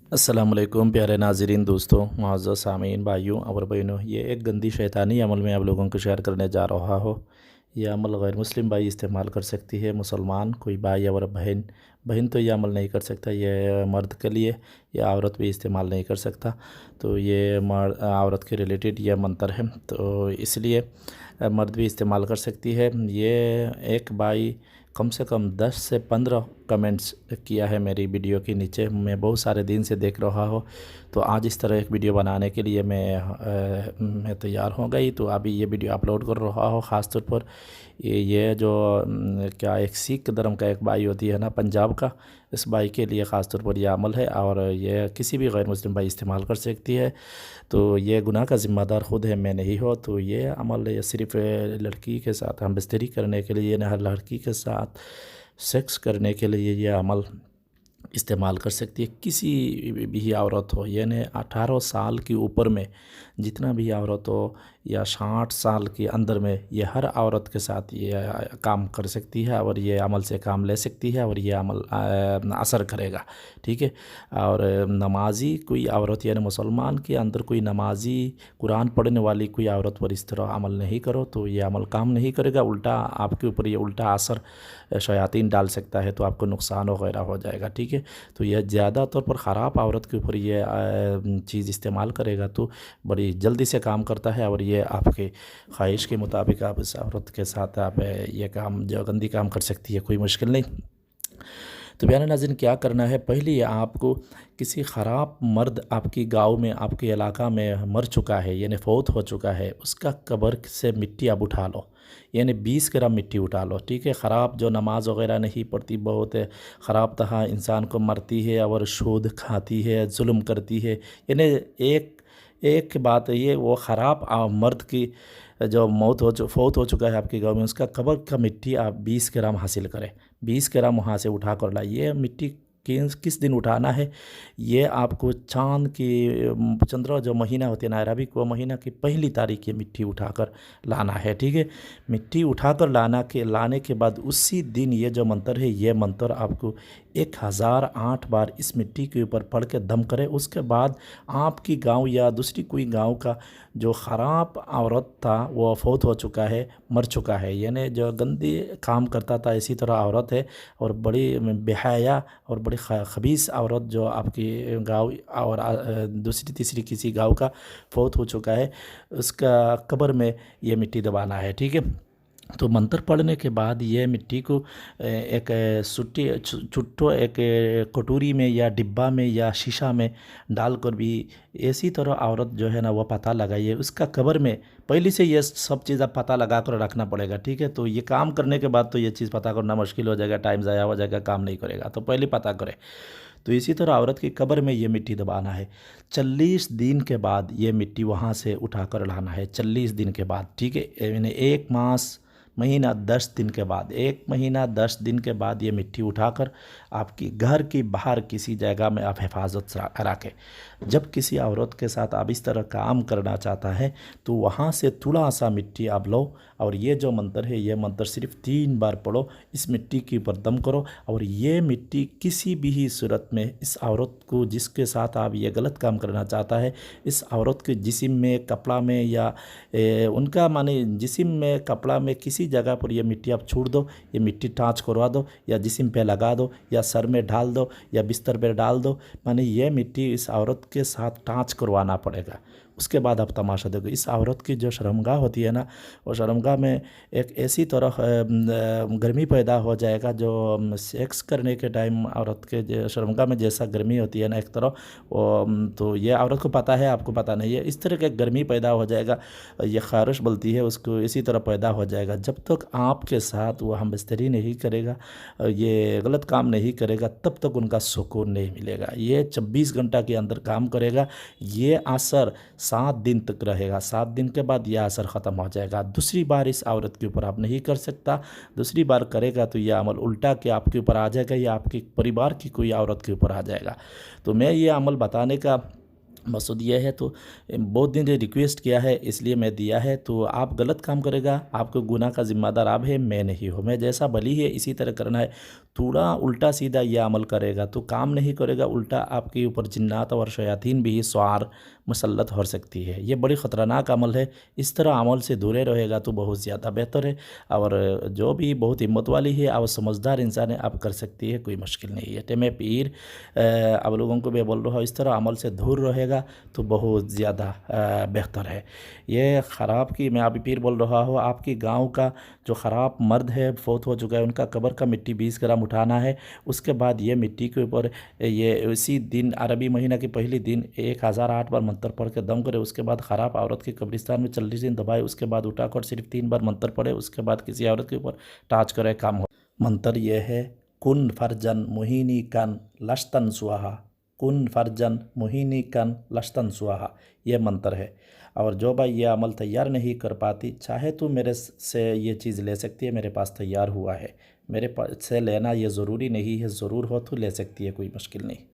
अस्सलाम वालेकुम प्यारे नाज़रीन, दोस्तों, मुअज़्ज़ज़ सामीन, भाइयों और बहनों। ये एक गंदी शैतानी अमल में आप लोगों को शेयर करने जा रहा हो। यह अमल गैर मुस्लिम भाई इस्तेमाल कर सकती है। मुसलमान कोई भाई और बहन बहन तो ये अमल नहीं कर सकता। ये मर्द के लिए, या औरत भी इस्तेमाल नहीं कर सकता। तो ये औरत के रिलेटेड यह मंत्र है, तो इसलिए मर्द भी इस्तेमाल कर सकती है। ये एक भाई कम से कम 10 से 15 कमेंट्स किया है मेरी वीडियो के नीचे। मैं बहुत सारे दिन से देख रहा हूँ, तो आज इस तरह एक वीडियो बनाने के लिए मैं तैयार हो गई। तो अभी ये वीडियो अपलोड कर रहा हूँ। ख़ास तौर पर ये जो क्या एक सिख धर्म का एक भाई होती है ना, पंजाब का, इस भाई के लिए ख़ास तौर पर यह अमल है, और ये किसी भी गैर मुस्लिम भाई इस्तेमाल कर सकती है। तो ये गुनाह का ज़िम्मेदार ख़ुद है, मैं नहीं हो। तो ये अमल ये सिर्फ़ लड़की के साथ हम बिस्तरी करने के लिए, ना लड़की के साथ सेक्स करने के लिए ये अमल इस्तेमाल कर सकती है। किसी भी औरत हो, यानी 18 साल की ऊपर में जितना भी औरत हो, या 60 साल के अंदर में, ये हर औरत के साथ ये काम कर सकती है, और ये अमल से काम ले सकती है, और ये अमल असर करेगा। ठीक है। और नमाजी कोई औरत, यानी मुसलमान के अंदर कोई नमाजी कुरान पढ़ने वाली कोई औरत पर इस तरह अमल नहीं करो, तो ये अमल काम नहीं करेगा। उल्टा आपके ऊपर ये उल्टा असर शयातीन डाल सकता है, तो आपको नुकसान वगैरह हो जाएगा। ठीक है। तो यह ज़्यादा तौर पर ख़राब औरत के ऊपर ये चीज़ इस्तेमाल करेगा, तो बड़ी जल्दी से काम करता है, और ये आपके ख्वाहिश के मुताबिक आप इस औरत के साथ आप ये काम जो गंदी काम कर सकती है, कोई मुश्किल नहीं। तो प्यारे नाज़रीन, क्या करना है, पहले आपको किसी ख़राब मर्द आपकी गांव में, आपके इलाका में मर चुका है, यानी फ़ौत हो चुका है, उसका कब्र से मिट्टी आप उठा लो, यानी 20 ग्राम मिट्टी उठा लो। ठीक है। ख़राब जो नमाज वगैरह नहीं पढ़ती, बहुत ख़राब तरह इंसान को मरती है और सूद खाती है, जुल्म करती है, यानी एक एक बात ये, वो ख़राब मर्द की जो फ़ौत हो चुका है आपके गांव में, उसका कब्र का मिट्टी आप 20 ग्राम हासिल करें। 20 ग्राम वहाँ से उठा कर लाइए। मिट्टी किस दिन उठाना है, ये आपको चाँद की चंद्र जो महीना होती है ना, अरबिक, वो महीना की पहली तारीख ये मिट्टी उठाकर लाना है। ठीक है। मिट्टी उठाकर लाने के बाद उसी दिन ये जो मंत्र है, ये मंत्र आपको 1008 बार इस मिट्टी के ऊपर पढ़ के दम करें। उसके बाद आपकी गांव या दूसरी कोई गांव का जो ख़राब औरत था, वो फौत हो चुका है, मर चुका है, यानी जो गंदी काम करता था, इसी तरह औरत है, और बड़ी बेहया और बड़ी खबीस औरत जो आपकी गांव और दूसरी तीसरी किसी गांव का फौत हो चुका है, उसका कब्र में ये मिट्टी दबाना है। ठीक है। तो मंत्र पढ़ने के बाद ये मिट्टी को एक छुट्टो एक कटोरी में या डिब्बा में या शीशा में डालकर भी इसी तरह औरत जो है ना, वो पता लगाइए उसका कब्र में। पहले से ये सब चीज़ आप पता लगा कर रखना पड़ेगा। ठीक है। तो ये काम करने के बाद तो ये चीज़ पता करना मुश्किल हो जाएगा, टाइम ज़ाया हो जाएगा, काम नहीं करेगा, तो पहले पता करें। तो इसी तरह औरत की कब्र में ये मिट्टी दबाना है। 40 दिन के बाद ये मिट्टी वहाँ से उठा कर लाना है, 40 दिन के बाद। ठीक है। यानी 1 मास महीना 10 दिन के बाद, 1 महीना 10 दिन के बाद ये मिट्टी उठाकर आपकी घर की बाहर किसी जगह में आप हिफाजत से रखें। जब किसी औरत के साथ आप इस तरह काम करना चाहता है, तो वहाँ से थोड़ा सा मिट्टी आप लो, और ये जो मंत्र है, ये मंत्र सिर्फ 3 बार पढ़ो, इस मिट्टी के ऊपर दम करो, और ये मिट्टी किसी भी सूरत में इस औरत को, जिसके साथ आप ये गलत काम करना चाहता है, इस औरत के जिस्म में, कपड़ा में, या उनका माने जिस्म में, कपड़ा में, किसी जगह पर ये मिट्टी आप छोड़ दो। ये मिट्टी टाँच करवा दो, या जिस्म पे लगा दो, या सर में डाल दो, या बिस्तर पर डाल दो। माने ये मिट्टी इस औरत के साथ टाँच करवाना पड़ेगा। उसके बाद आप तमाशा देखो। इस औरत की जो शर्मगाह होती है ना, वो शर्मगाह में एक ऐसी तरह गर्मी पैदा हो जाएगा, जो सेक्स करने के टाइम औरत के शर्मगाह में जैसा गर्मी होती है ना, एक तरह वो, तो ये औरत को पता है, आपको पता नहीं है, इस तरह का गर्मी पैदा हो जाएगा। ये खारिश बोलती है उसको, इसी तरह पैदा हो जाएगा। जब तक आपके साथ वो हम बिस्तरी नहीं करेगा, ये गलत काम नहीं करेगा, तब तक उनका सुकून नहीं मिलेगा। ये 24 घंटा के अंदर काम करेगा। ये असर 7 दिन तक रहेगा। 7 दिन के बाद यह असर ख़त्म हो जाएगा। दूसरी बार इस औरत के ऊपर आप नहीं कर सकता। दूसरी बार करेगा तो यह अमल उल्टा के आपके ऊपर आ जाएगा, या आपके परिवार की कोई औरत के ऊपर आ जाएगा। तो मैं ये अमल बताने का मकसूद ये है। तो बहुत दिन से रिक्वेस्ट किया है इसलिए मैं दिया है। तो आप गलत काम करेगा, आपको गुनाह का ज़िम्मेदार आप है, मैं नहीं हूँ। मैं जैसा भली है इसी तरह करना है। थोड़ा उल्टा सीधा ये अमल करेगा तो काम नहीं करेगा, उल्टा आपके ऊपर जिन्नात और शयातीन भी स्वार मुसल्लत हो सकती है। ये बड़ी ख़तरनाक अमल है। इस तरह अमल से दूरे रहेगा तो बहुत ज़्यादा बेहतर है। और जो भी बहुत हिम्मत वाली है और समझदार इंसान है, आप कर सकती है, कोई मुश्किल नहीं है। तो मैं पीर आप लोगों को मैं बोल रहा हूँ, इस तरह अमल से दूर रहेगा तो बहुत ज़्यादा बेहतर है। ये ख़राब की मैं अभी फिर बोल रहा हूँ, आपकी गांव का जो ख़राब मर्द है, फौत हो चुका है, उनका कब्र का मिट्टी 20 ग्राम उठाना है। उसके बाद ये मिट्टी के ऊपर ये उसी दिन अरबी महीना के पहले दिन 1008 बार मंत्र पढ़ के दम करे। उसके बाद ख़राब औरत के कब्रिस्तान में 40 दिन दबाए। उसके बाद उठाकर सिर्फ 3 बार मंत्र पढ़े। उसके बाद किसी औरत के ऊपर टाच करे, काम हो। मंत्र यह है, कुन फर्जन मोहिनी कन लश्तन सुहा, कुन फर्जन मोहिनी कन लश्तन सुहा, यह मंत्र है। और जो भाई ये अमल तैयार नहीं कर पाती, चाहे तो मेरे से ये चीज़ ले सकती है, मेरे पास तैयार हुआ है। मेरे पास से लेना ये ज़रूरी नहीं है, ज़रूर हो तो ले सकती है, कोई मुश्किल नहीं।